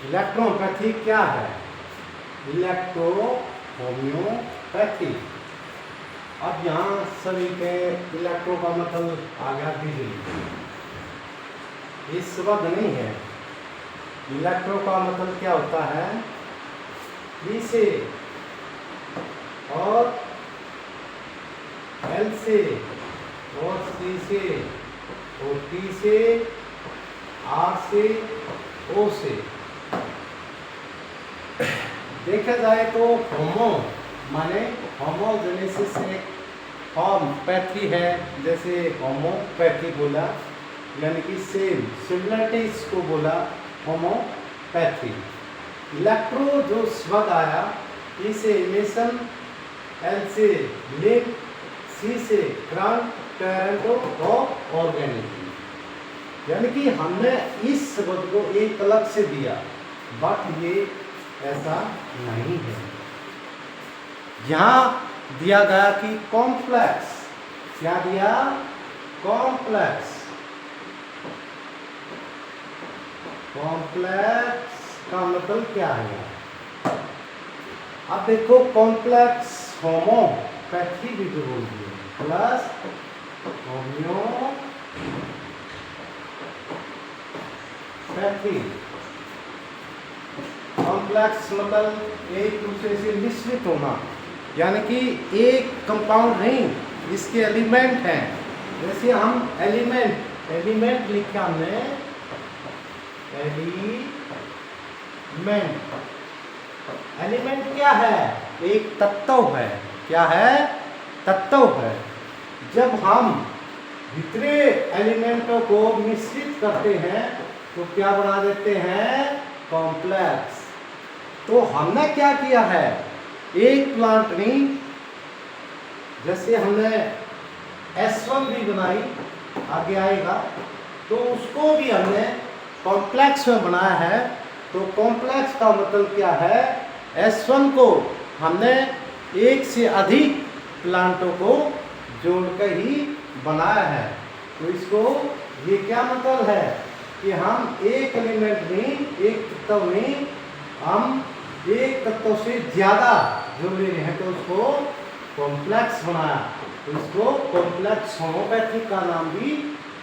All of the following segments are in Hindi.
इलेक्ट्रोपैथी क्या है? Electro homeopathy. अब यहाँ सभी के इलेक्ट्रो का मतलब आ गया बिजली, इस शब्द नहीं है। इलेक्ट्रो का मतलब क्या होता है? बी से और एल से और सी से और टी से आर से ओ से। देखा जाए तो होमो माने होमोजेनेसिस एक होम्योपैथी है, जैसे होमोपैथी बोला यानी कि सेम सिमिलरिटीज को बोला होमोपैथी। इलेक्ट्रो जो शब्द आया, ई से इमेशन, एल से लिंक, सी से करंट, टोरेंटो और ऑर्गेनिक। यानी कि हमने इस शब्द को एक अलग से दिया, बट ये ऐसा नहीं है। यहां दिया गया कि कॉम्प्लेक्स, क्या दिया? कॉम्प्लेक्स। कॉम्प्लेक्स का मतलब क्या है? अब देखो कॉम्प्लेक्स होमोपैथी भी जो बोलती है प्लस होम्योपैथी। कॉम्प्लेक्स मतलब एक दूसरे से मिश्रित होना, यानी कि एक कंपाउंड नहीं, इसके एलिमेंट हैं। जैसे हम एलिमेंट लिखा हमने, एलिमेंट क्या है? एक तत्व है। क्या है? तत्व है। जब हम दूसरे एलिमेंटों को मिश्रित करते हैं तो क्या बना देते हैं? कॉम्प्लेक्स। तो हमने क्या किया है? एक प्लांट नहीं, जैसे हमने S1 भी बनाई, आगे आएगा, तो उसको भी हमने कॉम्प्लेक्स में बनाया है। तो कॉम्प्लेक्स का मतलब क्या है? S1 को हमने एक से अधिक प्लांटों को जोड़कर ही बनाया है। तो इसको ये क्या मतलब है कि हम एक एलिमेंट में, एक तत्व में हम एक तत्व से ज्यादा जोड़ ले रहे हैं, तो उसको कॉम्प्लेक्स बनाया। तो इसको कॉम्प्लेक्स होम्योपैथी का नाम भी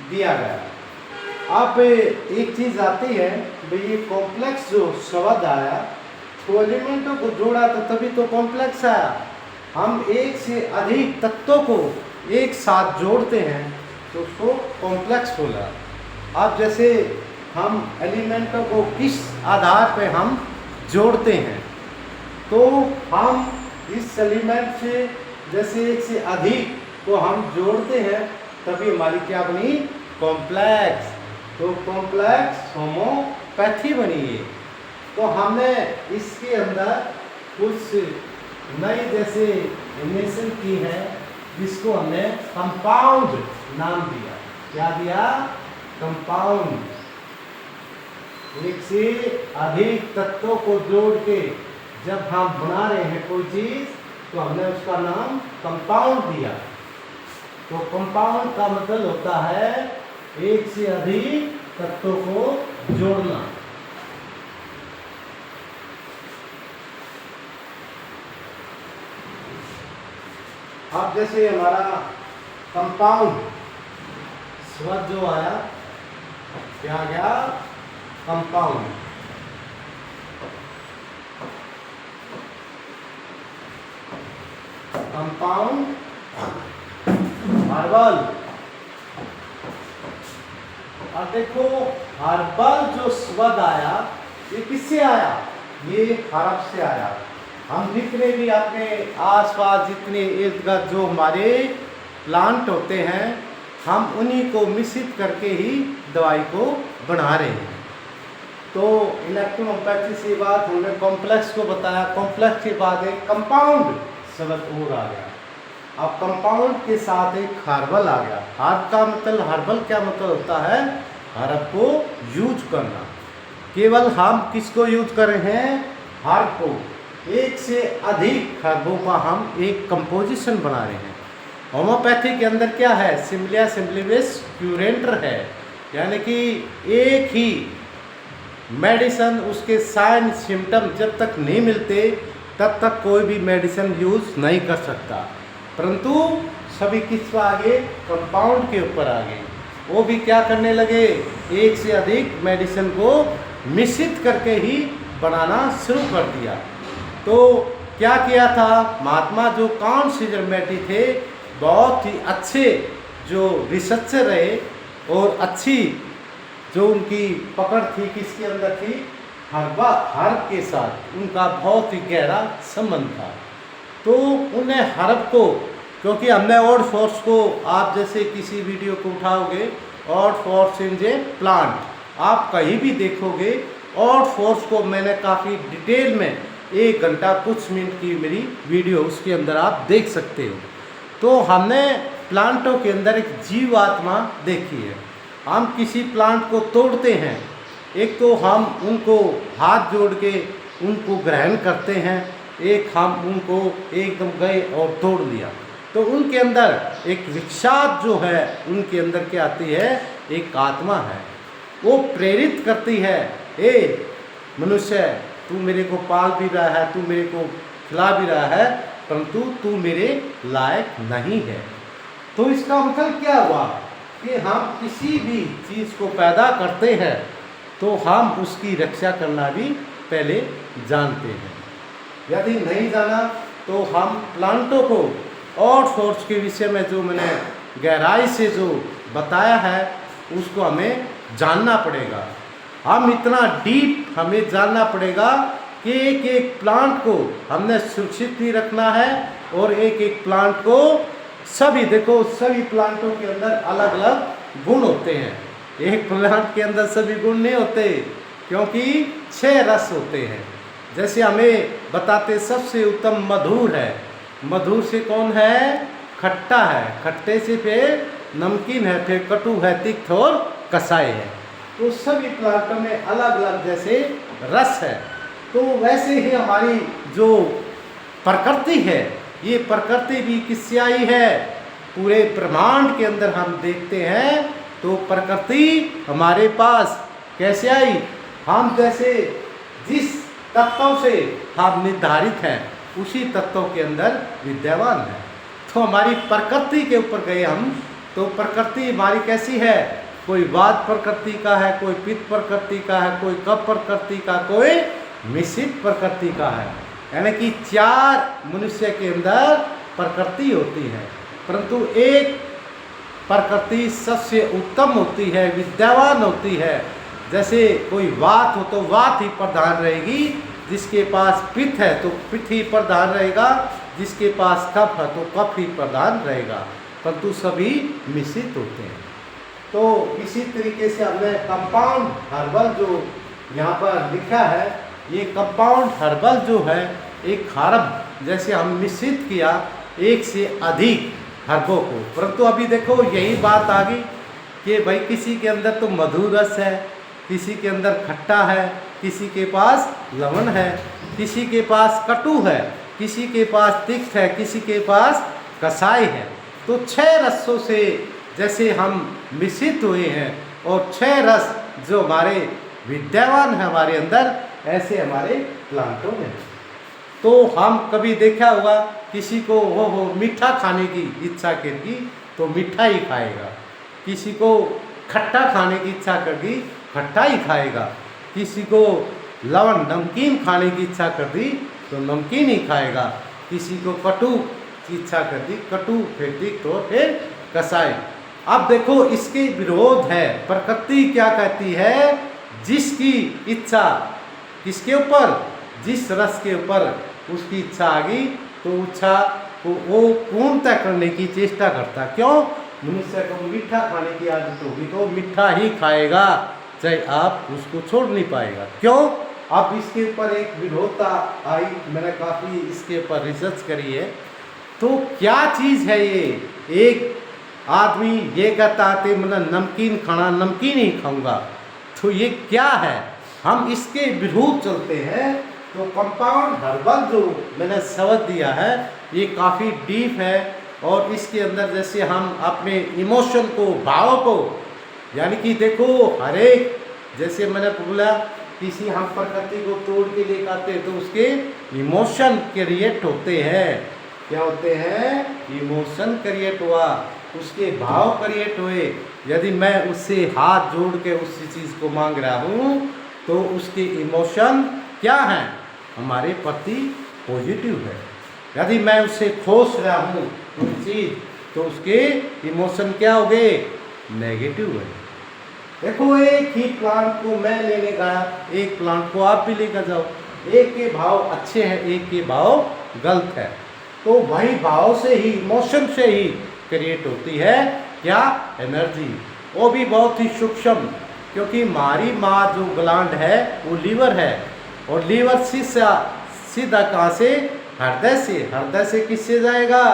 दिया गया। अब एक चीज आती है भाई, ये कॉम्प्लेक्स जो शब्द आया तो एलिमेंटों को जोड़ा तो तभी तो कॉम्प्लेक्स आया। हम एक से अधिक तत्वों को एक साथ जोड़ते हैं तो उसको कॉम्प्लेक्स बोला। अब जैसे हम एलिमेंटों को किस आधार पे हम जोड़ते हैं, तो हम इस एलिमेंट से जैसे एक से अधिक को हम जोड़ते हैं तभी हमारी क्या बनी? कॉम्प्लेक्स। तो कॉम्प्लेक्स होम्योपैथी बनी है। तो हमने इसके अंदर कुछ नई जैसे इन्वेंशन की है, जिसको हमने कंपाउंड नाम दिया। क्या दिया? कंपाउंड। एक से अधिक तत्वों को जोड़ के जब हम बना रहे हैं कोई चीज, तो हमने उसका नाम कंपाउंड दिया। तो कंपाउंड का मतलब होता है एक से अधिक तत्वों को जोड़ना। अब जैसे हमारा कंपाउंड शब्द जो आया, क्या आ गया? कंपाउंड। Compound herbal. अब देखो हर्बल जो शब्द आया, ये किससे आया? ये हर्ब से आया। हम जितने भी अपने आसपास जितने इर्द गिर्द जो हमारे प्लांट होते हैं, हम उन्हीं को मिश्रित करके ही दवाई को बना रहे हैं। तो इलेक्ट्रोहोम्योपैथी से बात हमने कॉम्प्लेक्स को बताया। कॉम्प्लेक्स के बाद एक कंपाउंड शब्द और आ गया। अब कंपाउंड के साथ एक हर्बल आ गया। हर्ब का मतलब, हर्बल क्या मतलब होता है? हर्ब को यूज करना। केवल हम किसको यूज कर रहे हैं? हर्ब को। एक से अधिक हर्बों का हम एक कंपोजिशन बना रहे हैं। होम्योपैथी के अंदर क्या है? सिम्प्लिया सिम्प्लिविस क्यूरेंटर है, यानी कि एक ही मेडिसिन उसके साइन सिम्टम जब तक नहीं मिलते तब तक कोई भी मेडिसिन यूज़ नहीं कर सकता। परंतु सभी किस पर आ गए? कंपाउंड के ऊपर आ गए। वो भी क्या करने लगे? एक से अधिक मेडिसिन को मिश्रित करके ही बनाना शुरू कर दिया। तो क्या किया था महात्मा जो काउंट सिजरमैटी थे, बहुत ही अच्छे जो रिसर्चर रहे और अच्छी जो उनकी पकड़ थी किसके अंदर थी? हर्ब के साथ उनका बहुत ही गहरा संबंध था। तो उन्हें हर्ब को, क्योंकि हमने ऑड फोर्स को, आप जैसे किसी वीडियो को उठाओगे odd force in a plant, आप कहीं भी देखोगे ऑड फोर्स को मैंने काफ़ी डिटेल में 1 घंटा कुछ मिनट की मेरी वीडियो उसके अंदर आप देख सकते हो। तो हमने प्लांटों के अंदर एक जीवात्मा देखी है। हम किसी प्लांट को तोड़ते हैं, एक तो हम उनको हाथ जोड़ के उनको ग्रहण करते हैं, एक हम उनको एकदम गए और तोड़ लिया। तो उनके अंदर एक विक्षात जो है उनके अंदर क्या आती है? एक आत्मा है, वो प्रेरित करती है, ए मनुष्य तू मेरे को पाल भी रहा है, तू मेरे को खिला भी रहा है, परंतु तू मेरे लायक नहीं है। तो इसका मतलब क्या हुआ कि हम किसी भी चीज़ को पैदा करते हैं तो हम उसकी रक्षा करना भी पहले जानते हैं। यदि नहीं जाना तो हम प्लांटों को और फोर्स के विषय में जो मैंने गहराई से जो बताया है उसको हमें जानना पड़ेगा। हम इतना डीप हमें जानना पड़ेगा कि एक एक प्लांट को हमने सुरक्षित भी रखना है और एक एक प्लांट को सभी, देखो सभी प्लांटों के अंदर अलग अलग गुण होते हैं। एक प्लांट के अंदर सभी गुण नहीं होते, क्योंकि 6 रस होते हैं। जैसे हमें बताते सबसे उत्तम मधुर है, मधुर से कौन है? खट्टा है, खट्टे से फिर नमकीन है, फिर कटु है, तिक्त और कसाई है। तो सभी प्लांटों में अलग अलग जैसे रस है। तो वैसे ही हमारी जो प्रकृति है, ये प्रकृति भी किससे आई है? पूरे ब्रह्मांड के अंदर हम देखते हैं तो प्रकृति हमारे पास कैसे आई? हम जैसे जिस तत्वों से हम निर्धारित हैं उसी तत्वों के अंदर विद्यमान है। तो हमारी प्रकृति के ऊपर गए हम, तो प्रकृति हमारी कैसी है? कोई वात प्रकृति का है, कोई पित्त प्रकृति का है, कोई कफ प्रकृति का, कोई मिश्रित प्रकृति का है। यानी कि 4 मनुष्य के अंदर प्रकृति होती है, परंतु एक प्रकृति सबसे उत्तम होती है, विद्यावान होती है। जैसे कोई वात हो तो वात ही प्रधान रहेगी, जिसके पास पित्त है तो पित्त ही प्रधान रहेगा, जिसके पास कफ है तो कफ ही प्रधान रहेगा, परंतु सभी मिश्रित होते हैं। तो इसी तरीके से हमने कंपाउंड हर्बल जो यहाँ पर लिखा है, ये कंपाउंड हर्बल जो है एक हर्ब जैसे हम मिश्रित किया 1 से अधिक हर्बों को। परंतु अभी देखो यही बात आ गई कि भाई किसी के अंदर तो मधुर रस है, किसी के अंदर खट्टा है, किसी के पास लवण है, किसी के पास कटु है, किसी के पास तिक्त है, किसी के पास कसाई है। तो 6 रसों से जैसे हम मिश्रित हुए हैं और 6 रस जो हमारे विद्यमान है हमारे अंदर, ऐसे हमारे प्लांटों में। तो हम कभी देखा होगा किसी को हो मीठा खाने की इच्छा करेगी तो मीठा ही खाएगा, किसी को खट्टा खाने की इच्छा करेगी खट्टा ही खाएगा, किसी को लवण नमकीन खाने की इच्छा कर दी तो नमकीन ही खाएगा, किसी को कटु की इच्छा कर दी कटु, फिर तिक्त और फिर कसाई। अब देखो इसके विरोध है, प्रकृति क्या कहती है? जिसकी इच्छा किसके ऊपर? जिस रस के ऊपर उसकी इच्छा आ गई तो इच्छा को वो पूर्णतः करने की चेष्टा करता। क्यों? मनुष्य को मीठा खाने की आदत होगी तो मीठा ही खाएगा, चाहे आप उसको छोड़ नहीं पाएगा। क्यों? अब इसके ऊपर एक विरोधता आई, मैंने काफ़ी इसके ऊपर रिसर्च करी है। तो क्या चीज़ है ये? एक आदमी ये कहता है मतलब नमकीन खाना, नमकीन ही खाऊंगा, तो ये क्या है? हम इसके विरोध चलते हैं। तो कंपाउंड हर्बल जो मैंने शब्द दिया है ये काफ़ी डीप है और इसके अंदर जैसे हम अपने इमोशन को, भाव को, यानी कि देखो हर एक, जैसे मैंने बोला किसी हम प्रकृति को तोड़ के लेकर आते हैं तो उसके इमोशन क्रिएट होते हैं। क्या होते हैं? इमोशन क्रिएट हुआ, उसके भाव क्रिएट हुए। यदि मैं उससे हाथ जोड़ के उसी चीज़ को मांग रहा हूँ तो उसके इमोशन क्या हैं? हमारे प्रति पॉजिटिव है। यदि मैं उससे खोस रहा हूँ कोई चीज़ तो उसके इमोशन क्या हो गए? नेगेटिव है। देखो, एक ही प्लांट को मैं लेने गया, एक प्लांट को आप भी लेकर जाओ, एक के भाव अच्छे हैं, एक के भाव गलत है, तो वही भाव से ही, इमोशन से ही क्रिएट होती है क्या? एनर्जी। वो भी बहुत ही सूक्ष्म, क्योंकि हमारी माँ जो ग्लैंड है वो लीवर है, और लीवर सीधा कहाँ से? हृदय से। हृदय से किससे जाएगा?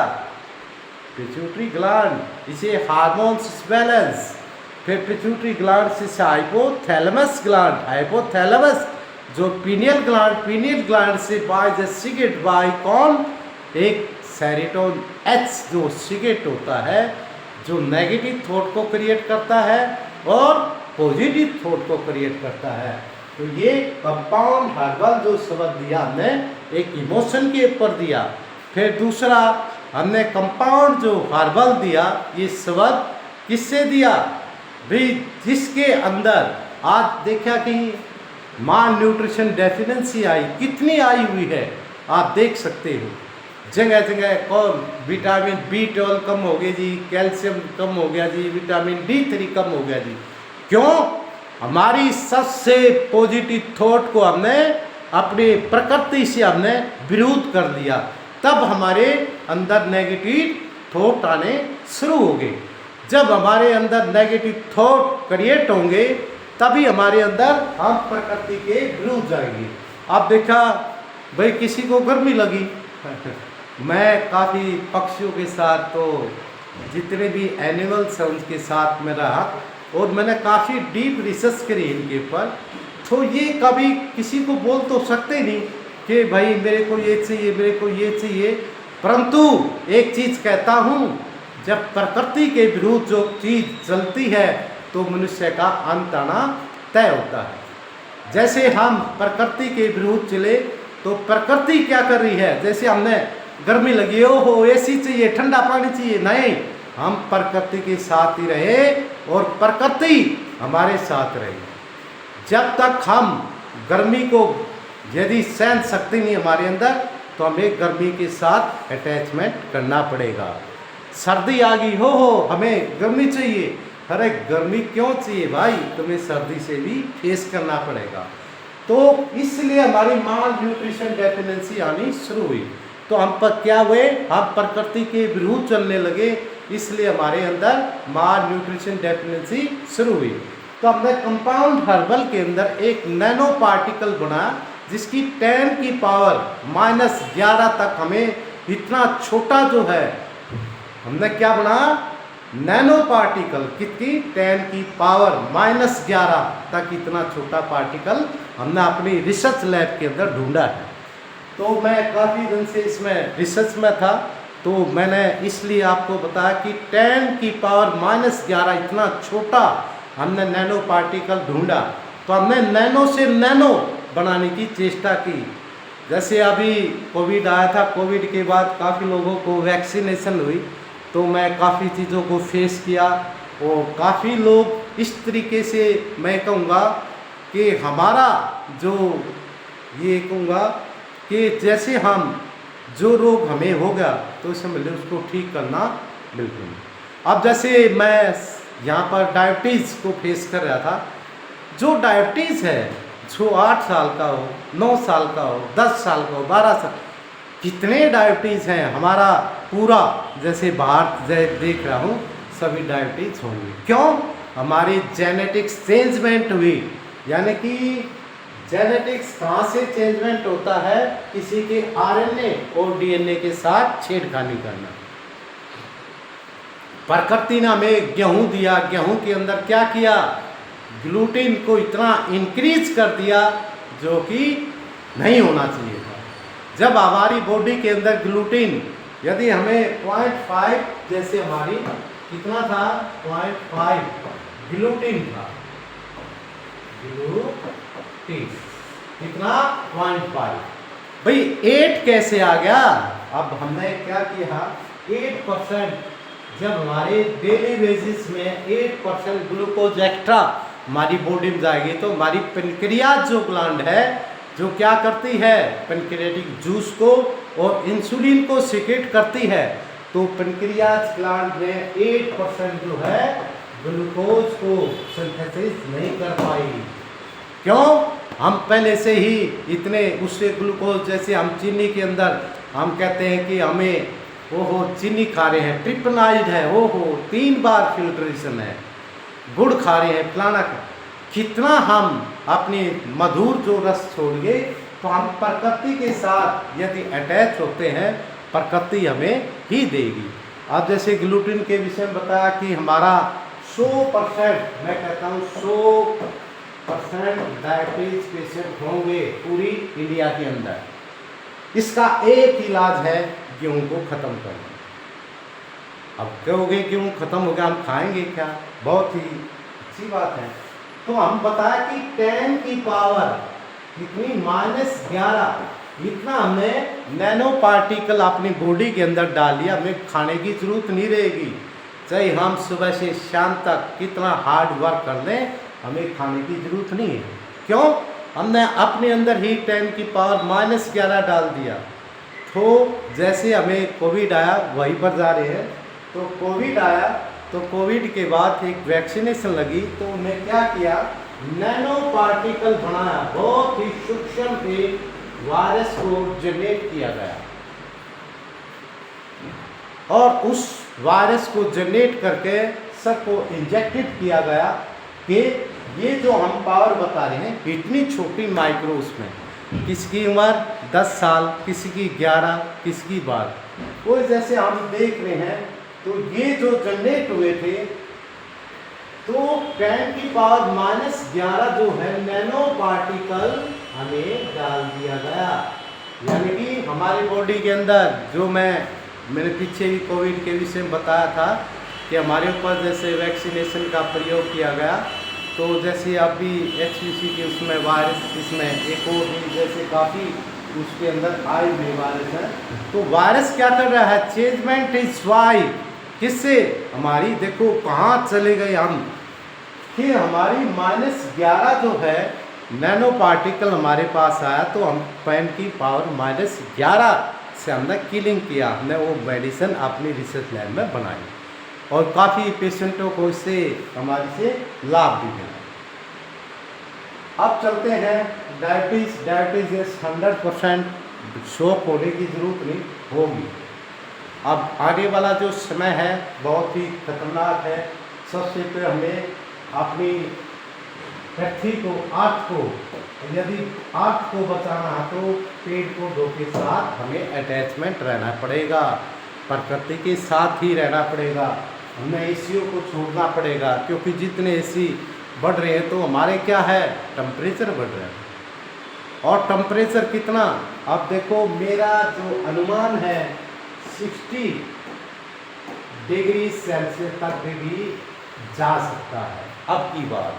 Pituitary gland. इसे हार्मोन्स बैलेंस। फिर पिट्यूटरी ग्लैंड से हाइपोथैलेमस ग्लैंड। हाइपोथैलेमस जो पीनियल ग्लैंड से बाय द सिगरेट बाय कौन? एक सेरोटोनिन H जो सिगरेट होता है, जो नेगेटिव थॉट को क्रिएट करता है और पॉजिटिव थॉट को क्रिएट करता है। तो ये कंपाउंड हर्बल जो शब्द दिया हमने, एक इमोशन के ऊपर दिया। फिर दूसरा हमने कंपाउंड जो हर्बल दिया, ये शब्द किससे दिया भाई? जिसके अंदर आज देखा कि माल न्यूट्रिशन डेफिशिएंसी आई, कितनी आई हुई है आप देख सकते हो। जगह जगह कौन? विटामिन B12 कम हो गया जी, कैल्शियम कम हो गया जी, विटामिन D3 कम हो गया जी। क्यों? हमारी सबसे पॉजिटिव थॉट को हमने अपनी प्रकृति से हमने विरोध कर दिया, तब हमारे अंदर नेगेटिव थॉट आने शुरू हो गए। जब हमारे अंदर नेगेटिव थॉट क्रिएट होंगे तभी हमारे अंदर हम प्रकृति के विरुद्ध जाएंगे। आप देखा भाई, किसी को गर्मी लगी मैं काफ़ी पक्षियों के साथ, तो जितने भी एनिमल्स हैं उनके साथ में रहा, और मैंने काफ़ी डीप रिसर्च करी इनके ऊपर। तो ये कभी किसी को बोल तो सकते नहीं कि भाई मेरे को ये चाहिए, मेरे को ये चाहिए, परंतु एक चीज़ कहता हूँ, जब प्रकृति के विरुद्ध जो चीज़ चलती है तो मनुष्य का अंत आना तय होता है। जैसे हम प्रकृति के विरुद्ध चले तो प्रकृति क्या कर रही है? जैसे हमने गर्मी लगी, ओहो एसी चाहिए, ठंडा पानी चाहिए, नहीं, हम प्रकृति के साथ ही रहे और प्रकृति हमारे साथ रहे। जब तक हम गर्मी को यदि सहन शक्ति नहीं हमारे अंदर, तो हमें गर्मी के साथ अटैचमेंट करना पड़ेगा। सर्दी आ गई, हो हमें गर्मी चाहिए, अरे गर्मी क्यों चाहिए भाई, तुम्हें सर्दी से भी फेस करना पड़ेगा। तो इसलिए हमारी माल न्यूट्रिशन डेफिशिएंसी आनी शुरू हुई। तो हम पर क्या हुए? हम प्रकृति के विरुद्ध चलने लगे, इसलिए हमारे अंदर माल न्यूट्रिशन डेफिशिएंसी शुरू हुई। तो हमने कंपाउंड हर्बल के अंदर एक नैनो पार्टिकल बना, जिसकी 10 की पावर -11 तक, हमें इतना छोटा जो है, हमने क्या बना? Nano particle. कितनी? 10 की पावर -11 तक इतना छोटा पार्टिकल हमने अपनी रिसर्च लैब के अंदर ढूंढा है। तो मैं काफ़ी दिन से इसमें रिसर्च में था, तो मैंने इसलिए आपको बताया कि 10 की पावर -11 इतना छोटा हमने नैनो पार्टिकल ढूंढा। तो हमने नैनो से नैनो बनाने की चेष्टा की। जैसे अभी कोविड आया था, कोविड के बाद काफ़ी लोगों को वैक्सीनेशन हुई, तो मैं काफ़ी चीज़ों को फेस किया, और काफ़ी लोग इस तरीके से, मैं कहूँगा कि हमारा जो, ये कहूँगा कि जैसे हम जो रोग हमें हो गया तो समझ लो उसको ठीक करना बिल्कुल। अब जैसे मैं यहाँ पर डायबिटीज़ को फेस कर रहा था, जो डायबिटीज़ है, जो 8 साल का हो, 9 साल का हो, 10 साल का हो, 12 साल, कितने डायबिटीज़ हैं हमारा पूरा, जैसे बाहर देख रहा हूँ सभी डायबिटीज़ होंगी। क्यों? हमारी जेनेटिक्स चेंजमेंट हुई। यानी कि जेनेटिक्स कहाँ से चेंजमेंट होता है? किसी के RNA और DNA के साथ छेड़खानी करना। प्रकृति ने हमें गेहूँ दिया, गेहूँ के अंदर क्या किया? ग्लूटीन को इतना इंक्रीज कर दिया जो कि नहीं होना चाहिए था। जब हमारी बॉडी के अंदर ग्लूटीन, यदि हमें 0.5, जैसे हमारी कितना था? 0.5 ग्लूटीन था। ग्लूटीन। कितना 0.5। भाई 8 कैसे आ गया? अब हमने क्या किया, 8% जब हमारे डेली बेसिस में 8% ग्लूकोज एक्स्ट्रा हमारी बॉडी में जाएगी तो हमारी पेनक्रियाज जो ग्लैंड है जो क्या करती है, पेनक्रियाटिक जूस को और इंसुलिन को सीक्रेट करती है। तो पेनक्रियाज ग्लैंड में 8% जो है ग्लूकोज को सिंथेसिस नहीं कर पाई। क्यों? हम पहले से ही इतने उससे ग्लूकोज, जैसे हम चीनी के अंदर हम कहते हैं कि हमें ओहो चीनी खा रहे हैं, ट्रिपनाइड है, ओहो 3 बार फिल्ट्रेशन है, गुड़ खा रहे हैं, फलाना कितना हम अपनी मधुर जो रस छोड़िए तो हम प्रकृति के साथ यदि अटैच होते हैं प्रकृति हमें ही देगी। अब जैसे ग्लूटीन के विषय में बताया कि हमारा 100%, मैं कहता हूँ 100% डायबिटीज पेशेंट होंगे पूरी इंडिया के अंदर। इसका एक इलाज है गेहूं को खत्म करना। अब कहोगे गेहूं खत्म हो गया, हम खाएंगे क्या? बहुत ही अच्छी बात है। तो हम बताया कि 10 की पावर कितनी -11, इतना हमने नैनो पार्टिकल अपनी बॉडी के अंदर डाल लिया, हमें खाने की जरूरत नहीं रहेगी। चाहे हम सुबह से शाम तक कितना हार्ड वर्क कर लें, हमें खाने की जरूरत नहीं है। क्यों? हमने अपने अंदर ही 10 की पावर -11 डाल दिया। तो जैसे हमें कोविड आया वहीं पर जा रहे हैं। तो कोविड आया तो कोविड के बाद एक वैक्सीनेशन लगी तो उन्हें क्या किया, नैनो पार्टिकल बनाया, बहुत ही सूक्ष्म एक वायरस को जनरेट किया गया और उस वायरस को जनरेट करके सबको इंजेक्टेड किया गया कि ये जो हम पावर बता रहे हैं इतनी छोटी माइक्रो, उसमें किसी की उम्र 10 साल, किसी की 11, किसी की 12, वो जैसे हम देख रहे हैं। तो ये जो जनरेट हुए थे तो 10 की पावर -11 जो है नैनो पार्टिकल हमें डाल दिया गया। यानी कि हमारी बॉडी के अंदर जो मैंने पीछे भी कोविड के विषय में बताया था कि हमारे ऊपर जैसे वैक्सीनेशन का प्रयोग किया गया तो जैसे अभी HPV के उसमें वायरस, इसमें एक और भी जैसे काफ़ी उसके अंदर आए हुए वायरस है। तो वायरस क्या कर रहा है, चेंजमेंट इज वाई, किससे, हमारी देखो कहाँ चले गए हम कि हमारी -11 जो है नैनो पार्टिकल हमारे पास आया तो हम 10 की पावर -11 से हमने किलिंग किया, हमने वो मेडिसिन अपनी रिसर्च लैब में बनाई और काफ़ी पेशेंटों को इससे हमारे से लाभ भी मिला। अब चलते हैं डायबिटीज़ 100% शॉक होने की ज़रूरत नहीं होगी। अब आगे वाला जो समय है बहुत ही खतरनाक है। सबसे पहले हमें अपनी पृथ्वी को, अर्थ को, यदि अर्थ को बचाना है तो पेड़ पौधों के साथ हमें अटैचमेंट रहना पड़ेगा, प्रकृति के साथ ही रहना पड़ेगा। हमें एसियों को छोड़ना पड़ेगा क्योंकि जितने एसी बढ़ रहे हैं तो हमारे क्या है, टेम्परेचर बढ़ रहा है। और टेम्परेचर कितना, अब देखो मेरा जो अनुमान है 60 डिग्री सेल्सियस तक भी जा सकता है। अब की बात,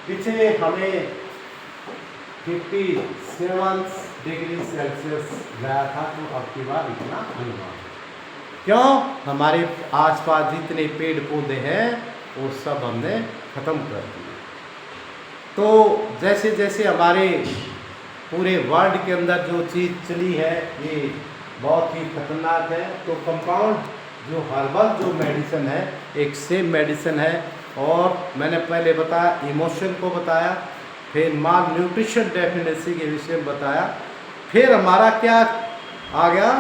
पीछे हमें 57 डिग्री सेल्सियस गया था तो अब की बार इतना अनुमान। क्यों? हमारे आसपास जितने पेड़ पौधे हैं वो सब हमने ख़त्म कर दिए। तो जैसे जैसे हमारे पूरे वर्ल्ड के अंदर जो चीज़ चली है ये बहुत ही खतरनाक है। तो कंपाउंड जो हर्बल जो मेडिसिन है एक सेम मेडिसिन है। और मैंने पहले बताया इमोशन को बताया, फिर माल न्यूट्रिशन डेफिनेसी के विषय में बताया, फिर हमारा क्या आ गया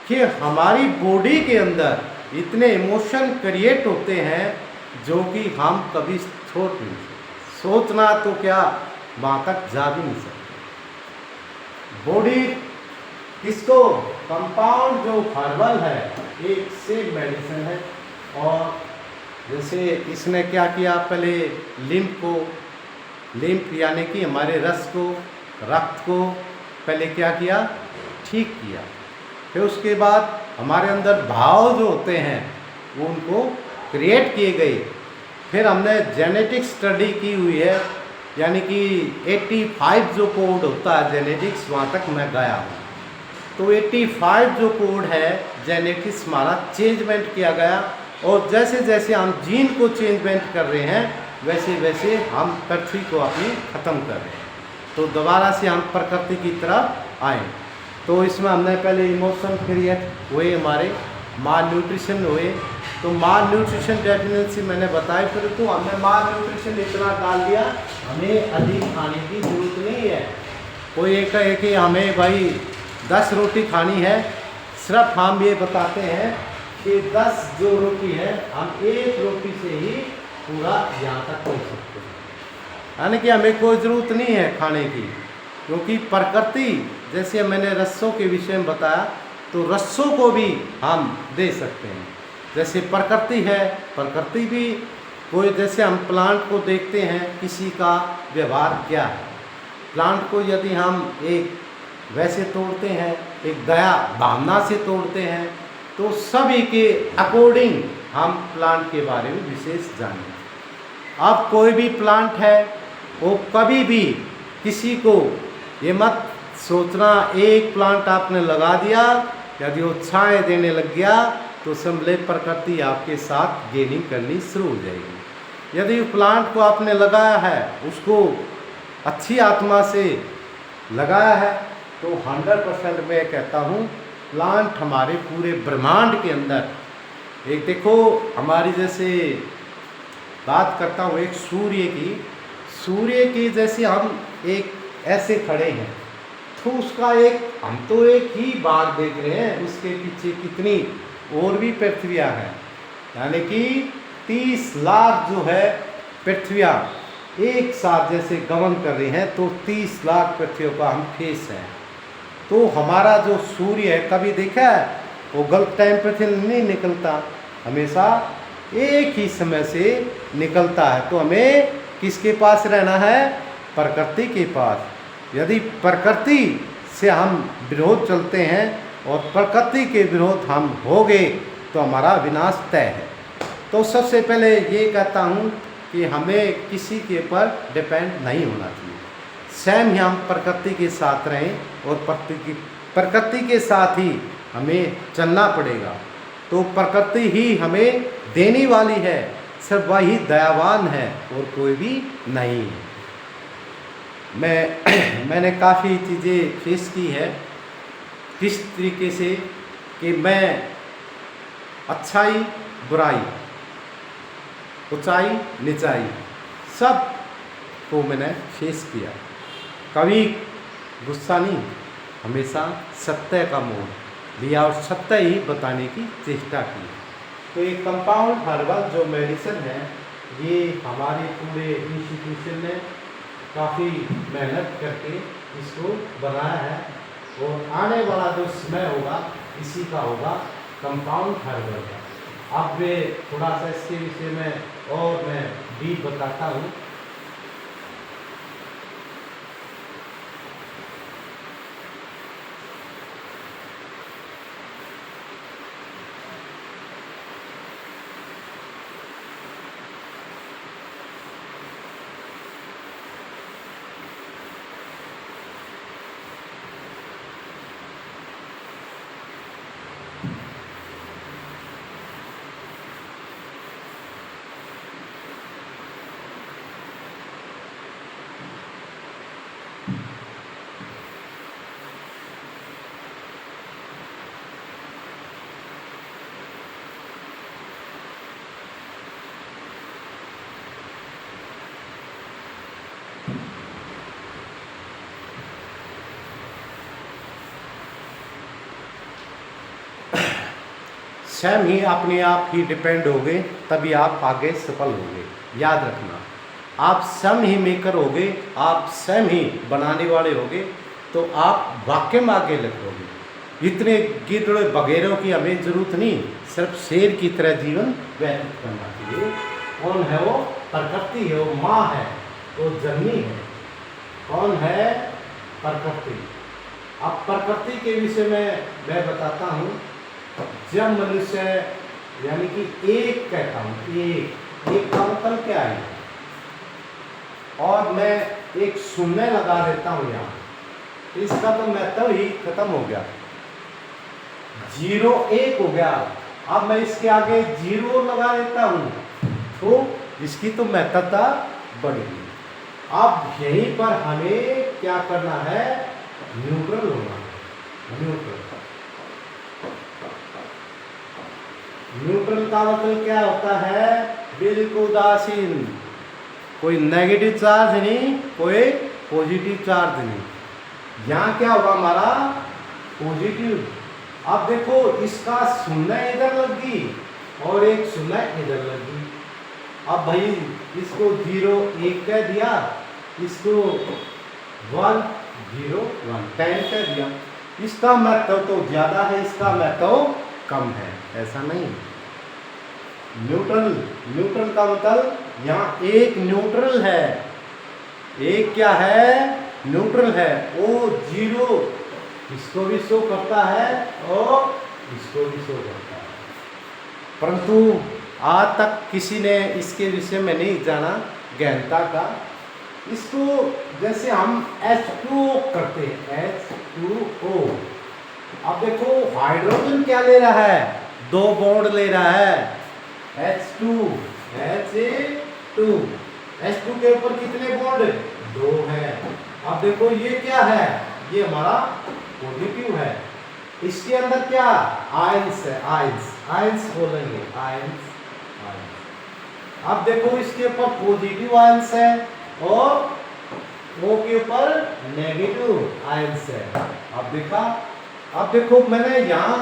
कि हमारी बॉडी के अंदर इतने इमोशन क्रिएट होते हैं जो कि हम कभी सोच नहीं सकते। सोचना तो क्या, वहाँ तक जा भी नहीं सकते। बॉडी इसको कंपाउंड जो हर्बल है एक सेम मेडिसिन है। और जैसे इसने क्या किया, पहले लिम्फ यानी कि हमारे रस को, रक्त को पहले क्या किया, ठीक किया। फिर उसके बाद हमारे अंदर भाव जो होते हैं वो उनको क्रिएट किए गए। फिर हमने जेनेटिक्स स्टडी की हुई है, यानी कि 85 जो कोड होता है जेनेटिक्स, वहाँ तक मैं गया हूँ। तो 85 जो कोड है जेनेटिक्स हमारा चेंजमेंट किया गया, और जैसे जैसे हम जीन को चेंजमेंट कर रहे हैं वैसे वैसे हम पृथ्वी को अपनी ख़त्म कर रहे हैं। तो दोबारा से हम प्रकृति की तरफ आए। तो इसमें हमने पहले इमोशन क्रिएट हुए, हमारे माल न्यूट्रिशन हुए। तो माल न्यूट्रिशन डेफिनेटली मैंने बताया, फिर तो हमने माल न्यूट्रिशन इतना डाल दिया, हमें अधिक खाने की जरूरत नहीं है। कोई एक कहे कि हमें भाई 10 रोटी खानी है, सिर्फ हम ये बताते हैं कि 10 जो रोटी है हम 1 रोटी से ही पूरा यहाँ तक पहुँच सकते हैं, यानी कि हमें कोई ज़रूरत नहीं है खाने की, क्योंकि प्रकृति, जैसे मैंने रस्सों के विषय में बताया, तो रस्सों को भी हम दे सकते हैं। जैसे प्रकृति है, प्रकृति भी कोई, जैसे हम प्लांट को देखते हैं किसी का व्यवहार क्या है। प्लांट को यदि हम एक वैसे तोड़ते हैं, एक दया भावना से तोड़ते हैं, तो सभी के अकॉर्डिंग हम प्लांट के बारे में विशेष जानें। अब कोई भी प्लांट है, वो कभी भी किसी को ये मत सोचना एक प्लांट आपने लगा दिया, यदि वो छाएँ देने लग गया तो समझे प्रकृति आपके साथ गेनिंग करनी शुरू हो जाएगी। यदि प्लांट को आपने लगाया है, उसको अच्छी आत्मा से लगाया है, तो 100% मैं कहता हूँ प्लांट हमारे पूरे ब्रह्मांड के अंदर, एक देखो हमारी, जैसे बात करता हूँ एक सूर्य की जैसे हम एक ऐसे खड़े हैं, तो उसका एक, हम तो एक ही भाग देख रहे हैं, उसके पीछे कितनी और भी पृथ्वियाँ हैं, यानी कि 30 लाख जो है पृथ्वियाँ एक साथ जैसे गमन कर रही हैं, तो 30 लाख पृथ्वियों का हम फेस हैं। तो हमारा जो सूर्य है, कभी देखा है वो गलत टाइम पर से नहीं निकलता, हमेशा एक ही समय से निकलता है। तो हमें किसके पास रहना है? प्रकृति के पास। यदि प्रकृति से हम विरोध चलते हैं और प्रकृति के विरोध हम हो गए तो हमारा विनाश तय है। तो सबसे पहले ये कहता हूँ कि हमें किसी के ऊपर डिपेंड नहीं होना चाहिए, स्वयं ही हम प्रकृति के साथ रहें और प्रकृति के साथ ही हमें चलना पड़ेगा। तो प्रकृति ही हमें देने वाली है, सिर्फ वही दयावान है और कोई भी नहीं है। मैंने काफ़ी चीज़ें फेस की है, किस तरीके से कि मैं अच्छाई बुराई, ऊंचाई नीचाई सब को मैंने फेस किया। कभी गुस्सा नहीं, हमेशा सत्य का मोड़ लिया और सत्य ही बताने की चेष्टा की। तो ये कंपाउंड हर्बल जो मेडिसिन है, ये हमारे पूरे इंस्टीट्यूशन ने काफ़ी मेहनत करके इसको बनाया है, और आने वाला जो समय होगा इसी का होगा कंपाउंड हर्बल का। अब मैं थोड़ा सा इसके विषय में और मैं डीप बताता हूँ। स्वयं ही अपने आप ही डिपेंड होगे, तभी आप आगे सफल होगे। याद रखना, आप स्वयं ही मेकर होगे, आप स्वयं ही बनाने वाले होगे, तो आप वाकई में आगे लगोगे। इतने गिद्धड़े बगैरों की हमें जरूरत नहीं, सिर्फ शेर की तरह जीवन व्यतीत करना चाहिए। कौन है वो? प्रकृति है, वो माँ है, वो जननी है। कौन है? प्रकृति। अब प्रकृति के विषय में मैं बताता हूँ। जब मनुष्य, यानी कि एक कहता हूँ, एक एक का मतलब क्या है, और मैं एक शून्य लगा देता हूं यहाँ, इसका तो महत्व ही खत्म हो गया। 0 1 हो गया, अब मैं इसके आगे 0 लगा देता हूं तो इसकी तो महत्वता बढ़ गई। अब यहीं पर हमें क्या करना है, न्यूट्रल होना है। न्यूट्रल का मतलब क्या होता है, बिल्कुल उदासीन, कोई नेगेटिव चार्ज नहीं, कोई पॉजिटिव चार्ज नहीं। यहाँ क्या होगा हमारा पॉजिटिव। अब देखो इसका शून्य इधर लग गई और एक शून्य इधर लग गई। अब भाई इसको 0 1 कह दिया, इसको 1 0 1 10 कह दिया। इसका महत्व तो ज्यादा है, इसका महत्व कम है, ऐसा नहीं। न्यूट्रल का मतलब यहाँ एक न्यूट्रल है, एक क्या है, न्यूट्रल है। वो 0 इसको भी शो करता है और इसको भी शो करता है, परंतु आज तक किसी ने इसके विषय में नहीं जाना गहनता का। इसको जैसे हम H2O करते हैं, H2O। अब देखो हाइड्रोजन क्या ले रहा है, 2 बॉन्ड ले रहा है, H2 H2 के ऊपर कितने बॉन्ड, 2 है। अब देखो ये क्या है, ये हमारा पॉजिटिव है। इसके अंदर क्या आयंस है, आयंस बोलेंगे, आयंस। अब देखो इसके ऊपर पॉजिटिव आयंस है और O के ऊपर नेगेटिव आयंस है। अब देखा, अब देखो मैंने यहाँ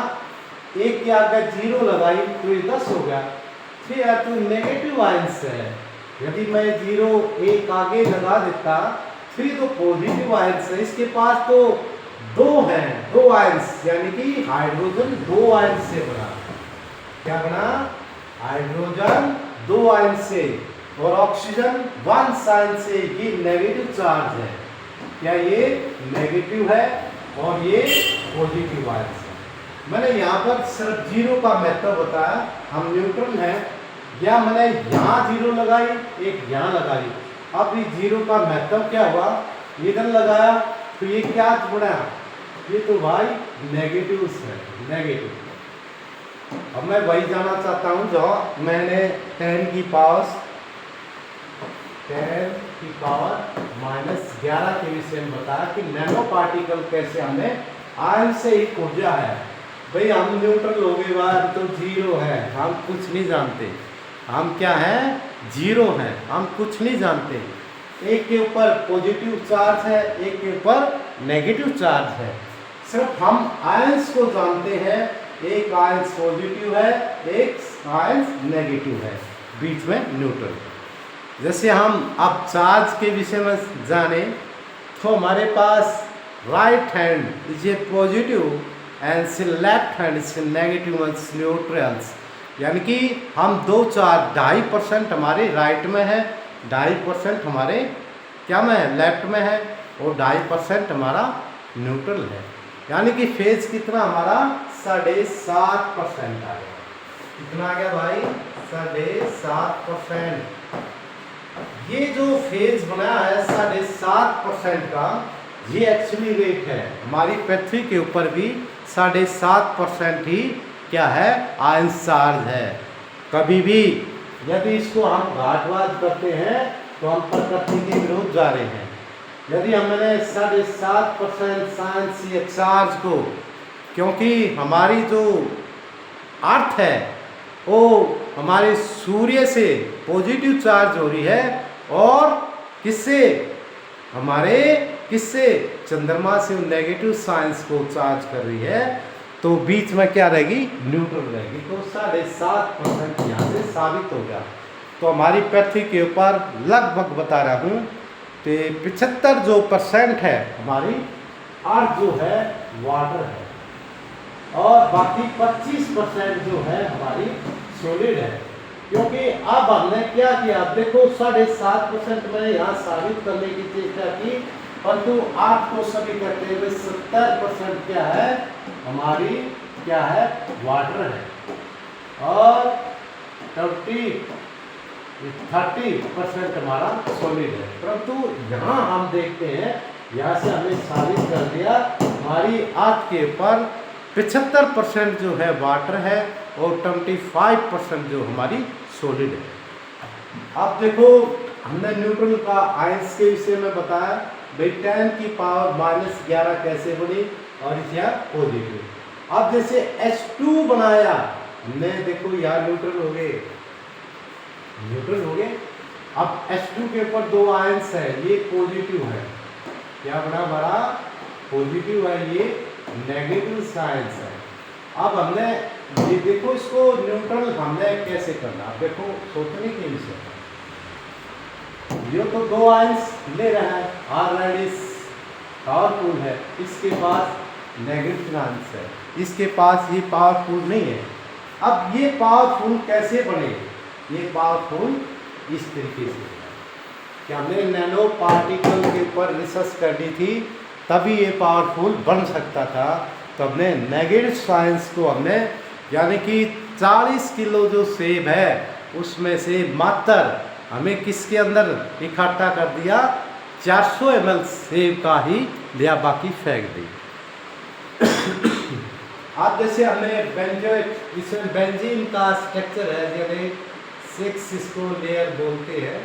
एक के आगे 0 लगाई तो ये 10 हो गया, फिर तो नेगेटिव आयंस है। यदि मैं 0 1 आगे लगा देता फिर तो पॉजिटिव आयंस है। इसके पास तो 2 हैं, 2 आयंस, यानी कि हाइड्रोजन 2 आयंस से बना। क्या बना, हाइड्रोजन 2 आयंस से, और ऑक्सीजन 1 आयंस से। ये नेगेटिव चार्ज है, क्या ये नेगेटिव है और ये पॉजिटिव आयंस है। मैंने यहाँ पर सिर्फ 0 का महत्व बताया, हम न्यूट्रल हैं। या मैंने यहाँ 0 लगाई, एक यहाँ लगाई, अब ये 0 का महत्व क्या हुआ, इधर लगाया तो ये क्या बना, ये तो भाई नेगेटिव है, नेगेटिव। अब मैं वही जाना चाहता हूँ जो मैंने 10 की पावर -11 के विषय में बताया कि नैनो पार्टिकल कैसे हमें आयन से ही ऊर्जा है। भाई हम न्यूट्रल हो गए, बाद तो 0 है, हम कुछ नहीं जानते, हम क्या हैं, 0 हैं, हम कुछ नहीं जानते। एक के ऊपर पॉजिटिव चार्ज है, एक के ऊपर नेगेटिव चार्ज है, सिर्फ हम आयंस को जानते हैं। एक आयंस पॉजिटिव है, एक आयंस नेगेटिव है, बीच में न्यूट्रल। जैसे हम अब चार्ज के विषय में जाने तो हमारे पास right hand is a positive and left hand is negative neutrals, यानी कि हम 2 चार्ज 2.5% हमारे राइट में है, 2.5% हमारे क्या में लेफ्ट में है, और 2.5% हमारा न्यूट्रल है। यानी कि फेज कितना हमारा 7.5% आ गया। कितना आ गया भाई, 7.5%। ये जो फेज बनाया है 7.5% का, ये एक्चुअली रेट है। हमारी पृथ्वी के ऊपर भी 7.5% ही क्या है, आयन चार्ज है। कभी भी यदि इसको हम घाटवाद करते हैं तो हम प्रकृति के विरुद्ध जा रहे हैं। यदि हमने 7.5% साइंस या चार्ज को, क्योंकि हमारी जो अर्थ है वो हमारे सूर्य से पॉजिटिव चार्ज हो रही है, और किससे, हमारे किससे, चंद्रमा से नेगेटिव साइंस को चार्ज कर रही है, तो बीच में क्या रहेगी, न्यूट्रल रहेगी। तो 7.5% यहाँ से साबित हो गया। तो हमारी पृथ्वी के ऊपर लगभग बता रहा हूँ कि 75% है हमारी अर्थ जो है वाटर है, और बाकी 25% जो है हमारी सॉलिड है। क्योंकि अब हमने क्या किया, देखो 7.5% मैंने यहाँ साबित करने की चेष्टा की, परंतु आपको सभी कहते हुए 70% क्या है, हमारी क्या है, वाटर है, और 30 30% हमारा सॉलिड है। परंतु यहाँ हम देखते हैं, यहाँ से हमने साबित कर दिया हमारी अर्थ के ऊपर 75% जो है वाटर है और 25% जो हमारी सॉलिड है। अब देखो हमने न्यूट्रन का आयंस के विषय में बताया, भाई 10 की पावर -11 कैसे बनी और इसे पॉजिटिव। अब जैसे H2 बनाया हमने, देखो यहाँ न्यूट्रल हो गए, न्यूट्रल हो गए। अब H2 के ऊपर 2 आयंस है, ये पॉजिटिव है, क्या बड़ा बड़ा पॉजिटिव है, ये नेगेटिव साइंस है। अब हमने ये देखो इसको न्यूट्रल हमने कैसे करना, देखो सोचने के विषय, ये तो 2 आयंस ले रहा है, ऑलरेडी पावरफुल है, इसके पास नेगेटिव आयंस है, इसके पास ये पावरफुल नहीं है। अब ये पावरफुल कैसे बने, ये पावरफुल इस तरीके से, कि हमने नैनो पार्टिकल के ऊपर रिसर्च करनी थी तभी ये पावरफुल बन सकता था। तो हमने नेगेटिव साइंस को हमने, यानी कि 40 किलो जो सेब है उसमें से मात्र हमें किसके अंदर इकट्ठा कर दिया, 400 ml सेब का ही लिया, बाकी फेंक दी। अब जैसे हमें बेंजोइट, इसमें बेंजीन का स्ट्रक्चर है, जैसे 6 इसको लेयर बोलते हैं,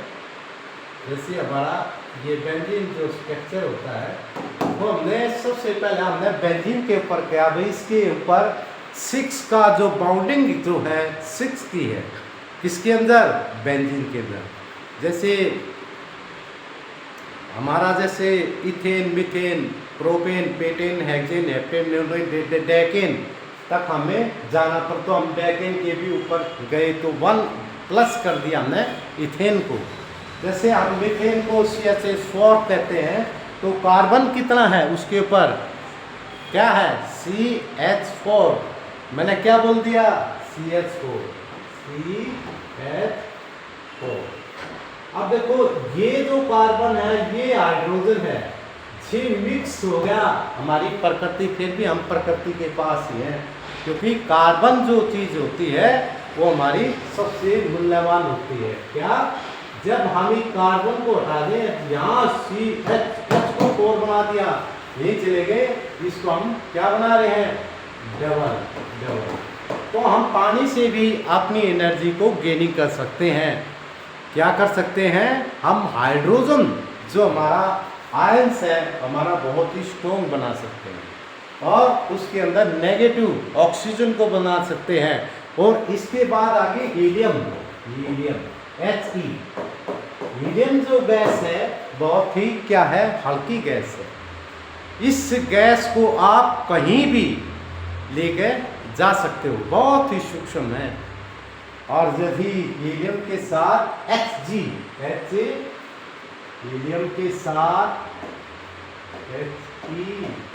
जैसे हमारा ये बेंजीन जो स्ट्रक्चर होता है, तो हमने सबसे पहले हमने बेंजीन के ऊपर क्या, भाई इसके ऊपर 6 का जो बाउंडिंग जो है 6 की है, किसके अंदर, बेंजीन के अंदर। जैसे हमारा जैसे ethane, methane, propane, पेटेन, hexane, heptane, न्यूट्रेन, decane तक हमें जाना पर, तो हम डेकेन के भी ऊपर गए तो 1+ कर दिया हमने इथेन को। जैसे हम मिथेन को CH4 कहते हैं, तो कार्बन कितना है उसके ऊपर, क्या है, CH4, मैंने क्या बोल दिया, CH4। अब देखो ये जो कार्बन है ये हाइड्रोजन है, ये मिक्स हो गया हमारी प्रकृति, फिर भी हम प्रकृति के पास ही हैं, क्योंकि कार्बन जो चीज होती है वो हमारी सबसे मूल्यवान होती है। क्या, जब हम कार्बन को हटा दें, यहाँ CH को 4 बना दिया, ये चले गए, इसको हम क्या बना रहे हैं, डबल। तो हम पानी से भी अपनी एनर्जी को गेनिंग कर सकते हैं। क्या कर सकते हैं, हम हाइड्रोजन जो हमारा आयंस है हमारा बहुत ही स्ट्रॉन्ग बना सकते हैं, और उसके अंदर नेगेटिव ऑक्सीजन को बना सकते हैं। और इसके बाद आगे हीलियम, He, हीलियम जो गैस है बहुत ही क्या है, हल्की गैस है। इस गैस को आप कहीं भी लेके जा सकते हो, बहुत ही सूक्ष्म है। और यदि हीलियम के साथ Hg, हीलियम के साथ He,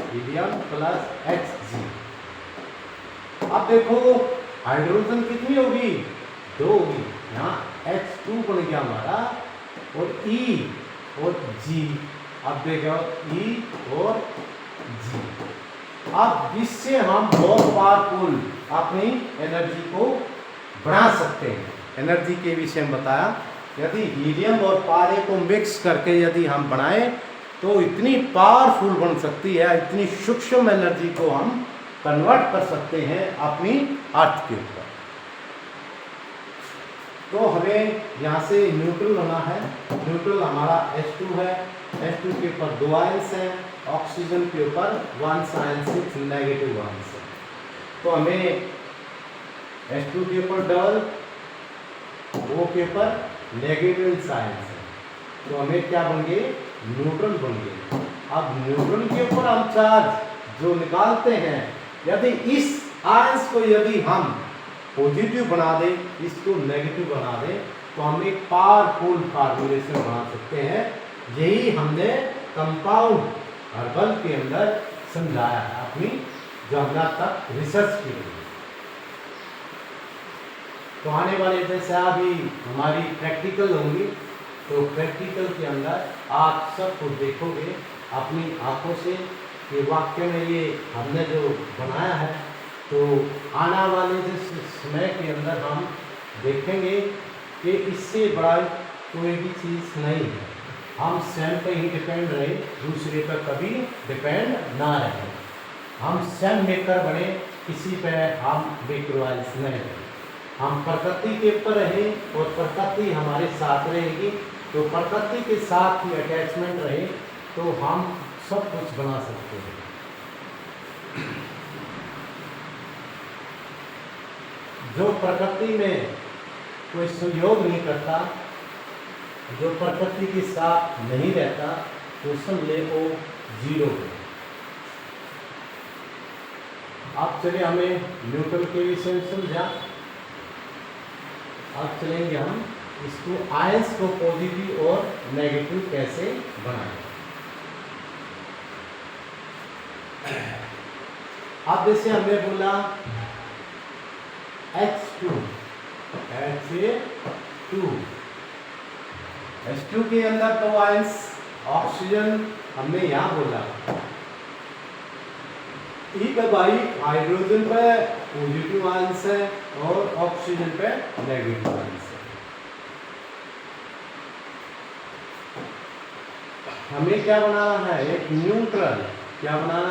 हीलियम प्लस Hg, अब देखो हाइड्रोजन कितनी होगी, 2 होगी, यहाँ H2 बन गया हमारा, और E और G, अब देखो E और G। अब इससे हम बहुत पावरफुल अपनी एनर्जी को बढ़ा सकते हैं। एनर्जी के विषय में बताया, यदि हीलियम और पारे को मिक्स करके यदि हम बनाएं तो इतनी पावरफुल बन सकती है, इतनी सूक्ष्म एनर्जी को हम कन्वर्ट कर सकते हैं अपनी अर्थ के ऊपर। तो हमें यहाँ से न्यूट्रल होना है, न्यूट्रल हमारा H2 है, H2 के ऊपर 2 आयंस हैं, ऑक्सीजन के ऊपर 1 आयंस, 6 नेगेटिव आयंस है। तो हमें H2 के ऊपर डबल, O के ऊपर नेगेटिव आयंस है, तो हमें क्या बन गए, न्यूट्रल बन गए। अब न्यूट्रल के ऊपर हम चार्ज जो निकालते हैं, यदि इस आयंस को यदि हम पॉजिटिव बना दें, इसको नेगेटिव बना दें, तो हम एक पावरफुल फॉर्मूलेशन बना सकते हैं। यही हमने कंपाउंड हर्बल के अंदर समझाया है अपनी जो हमने तक रिसर्च की है। तो आने वाले दिन से अभी हमारी प्रैक्टिकल होंगी, तो प्रैक्टिकल के अंदर आप सबको देखोगे अपनी आंखों से कि वाक्य में ये हमने जो बनाया है। तो आने वाले समय के अंदर हम देखेंगे कि इससे बड़ा कोई भी चीज़ नहीं है। हम स्वयं पे ही डिपेंड रहे, दूसरे पर कभी डिपेंड ना रहे। हम स्वयं लेकर बढ़े, किसी पे हम बेकरवाइज नहीं रहे। हम प्रकृति के ऊपर रहें और प्रकृति हमारे साथ रहेगी। तो प्रकृति के साथ ही अटैचमेंट रहे तो हम सब कुछ बना सकते हैं। जो प्रकृति में कोई सहयोग नहीं करता, जो प्रकृति के साथ नहीं रहता, तो समझ ले वो जीरो है। अब चले हमें न्यूटन के विषय में समझा। अब चलेंगे हम इसको आयंस को पॉजिटिव और नेगेटिव कैसे बनाएं। अब जैसे हमने बोला H2 के अंदर दो आयंस, ऑक्सीजन हमने यहाँ बोला ठीक है भाई, हाइड्रोजन पे पॉजिटिव आयंस है और ऑक्सीजन पे नेगेटिव आयंस है। हमें क्या बनाना है, एक न्यूट्रल, क्या बनाना है।